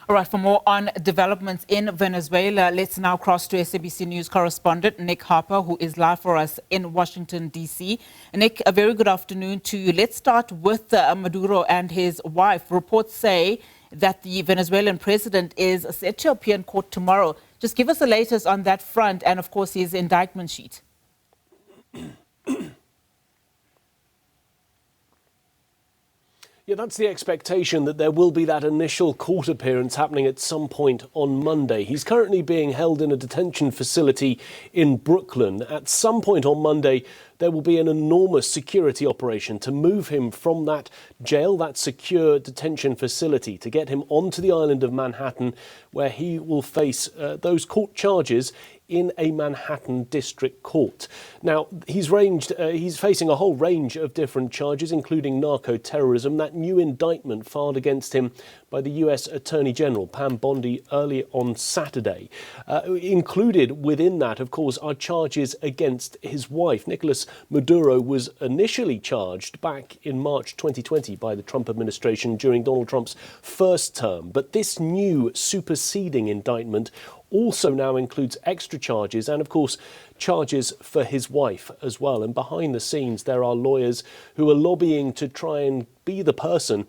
All right, for more on developments in Venezuela, let's now cross to SABC News correspondent Nick Harper, who is live for us in Washington, D.C. Nick, a very good afternoon to you. Let's start with Maduro and his wife. Reports say that the Venezuelan president is set to appear in court tomorrow. Just give us the latest on that front and, of course, his indictment sheet. Yeah, that's the expectation, that there will be that initial court appearance happening at some point on Monday. He's currently being held in a detention facility in Brooklyn. At some point on Monday, there will be an enormous security operation to move him from that jail, that secure detention facility, to get him onto the island of Manhattan, where he will face those court charges in a Manhattan district court. Now, he's facing a whole range of different charges, including narco-terrorism. That new indictment filed against him by the US Attorney General, Pam Bondi, early on Saturday. Included within that, of course, are charges against his wife. Nicolás Maduro was initially charged back in March 2020 by the Trump administration during Donald Trump's first term. But this new superseding indictment also now includes extra charges and, of course, charges for his wife as well. And behind the scenes, there are lawyers who are lobbying to try and be the person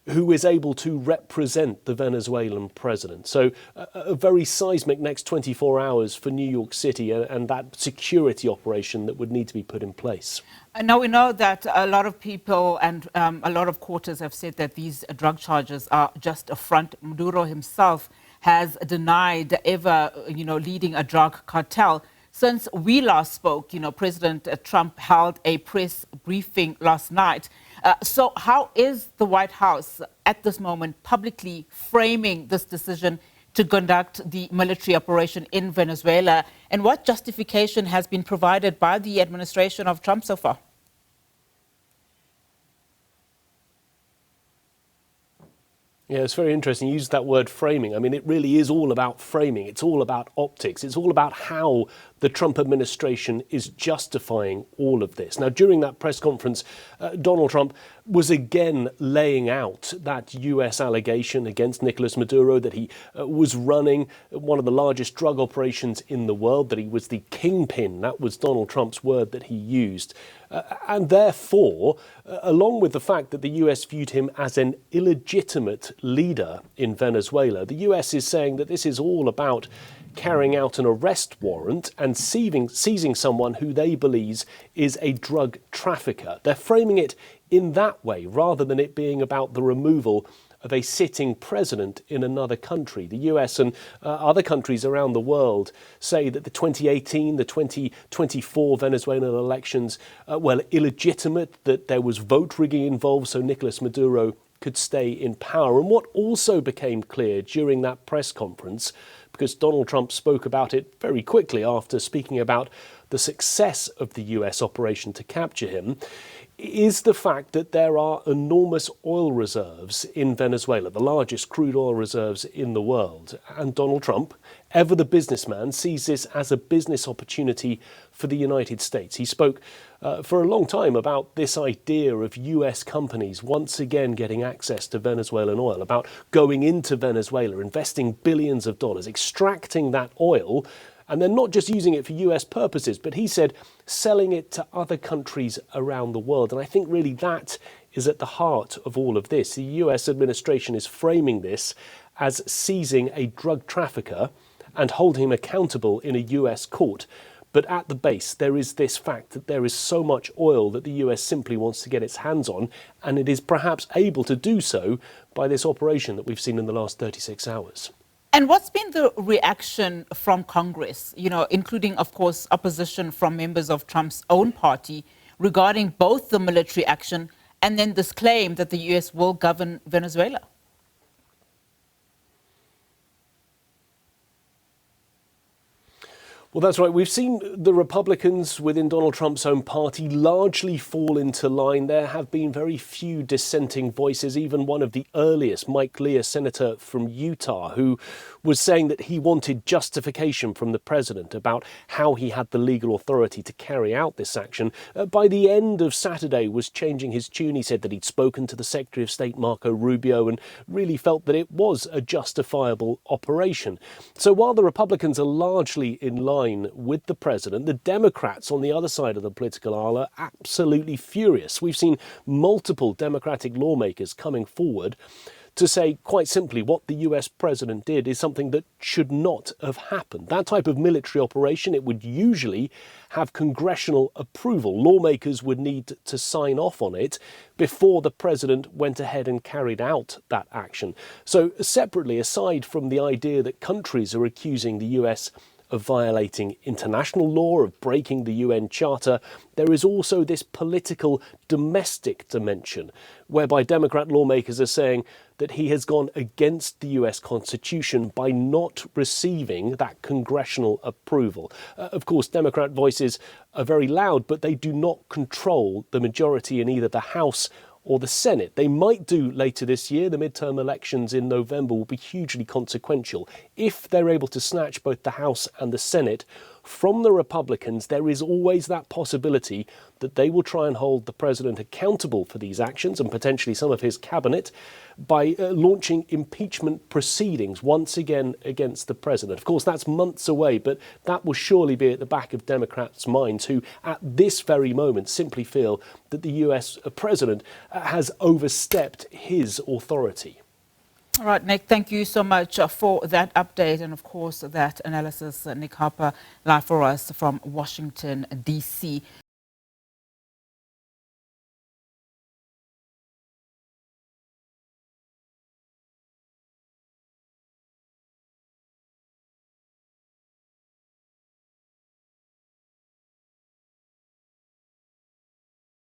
who is able to represent the Venezuelan president. So a very seismic next 24 hours for New York City and that security operation that would need to be put in place. Now, we know that a lot of people and a lot of quarters have said that these drug charges are just a front. Maduro himself has denied ever, leading a drug cartel. Since we last spoke, President Trump held a press briefing last night. So how is the White House at this moment publicly framing this decision to conduct the military operation in Venezuela? And what justification has been provided by the administration of Trump so far? Yeah, it's very interesting. You used that word framing. I mean, it really is all about framing. It's all about optics. It's all about how the Trump administration is justifying all of this. Now, during that press conference, Donald Trump was again laying out that US allegation against Nicolás Maduro that he was running one of the largest drug operations in the world, that he was the kingpin. That was Donald Trump's word that he used. And therefore, along with the fact that the US viewed him as an illegitimate leader in Venezuela, the US is saying that this is all about carrying out an arrest warrant and seizing someone who they believe is a drug trafficker. They're framing it in that way, rather than it being about the removal of a sitting president in another country. The US and other countries around the world say that the 2018, the 2024 Venezuelan elections were illegitimate, that there was vote rigging involved so Nicolás Maduro could stay in power. And what also became clear during that press conference, because Donald Trump spoke about it very quickly after speaking about the success of the US operation to capture him, is the fact that there are enormous oil reserves in Venezuela, the largest crude oil reserves in the world. And Donald Trump, ever the businessman, sees this as a business opportunity for the United States. He spoke for a long time about this idea of US companies once again getting access to Venezuelan oil, about going into Venezuela, investing billions of dollars, extracting that oil, and then not just using it for US purposes, but he said selling it to other countries around the world. And I think really that is at the heart of all of this. The US administration is framing this as seizing a drug trafficker and holding him accountable in a US court. But at the base, there is this fact that there is so much oil that the US simply wants to get its hands on, and it is perhaps able to do so by this operation that we've seen in the last 36 hours. And what's been the reaction from Congress, including, of course, opposition from members of Trump's own party regarding both the military action and then this claim that the US will govern Venezuela? Well, that's right. We've seen the Republicans within Donald Trump's own party largely fall into line. There have been very few dissenting voices, even one of the earliest, Mike Lee, a senator from Utah, who was saying that he wanted justification from the president about how he had the legal authority to carry out this action. By the end of Saturday was changing his tune. He said that he'd spoken to the Secretary of State, Marco Rubio, and really felt that it was a justifiable operation. So while the Republicans are largely in line with the president, the Democrats on the other side of the political aisle are absolutely furious. We've seen multiple Democratic lawmakers coming forward to say quite simply what the US president did is something that should not have happened. That type of military operation, it would usually have congressional approval. Lawmakers would need to sign off on it before the president went ahead and carried out that action. So separately, aside from the idea that countries are accusing the US of violating international law, of breaking the UN Charter, there is also this political domestic dimension, whereby Democrat lawmakers are saying that he has gone against the US Constitution by not receiving that congressional approval. Of course, Democrat voices are very loud, but they do not control the majority in either the House or the Senate. They might do later this year. The midterm elections in November will be hugely consequential. If they're able to snatch both the House and the Senate from the Republicans, there is always that possibility that they will try and hold the president accountable for these actions and potentially some of his cabinet by launching impeachment proceedings once again against the president. Of course, that's months away, but that will surely be at the back of Democrats' minds who at this very moment simply feel that the US president has overstepped his authority. All right, Nick, thank you so much for that update and, of course, that analysis. Nick Harper, live for us from Washington, D.C.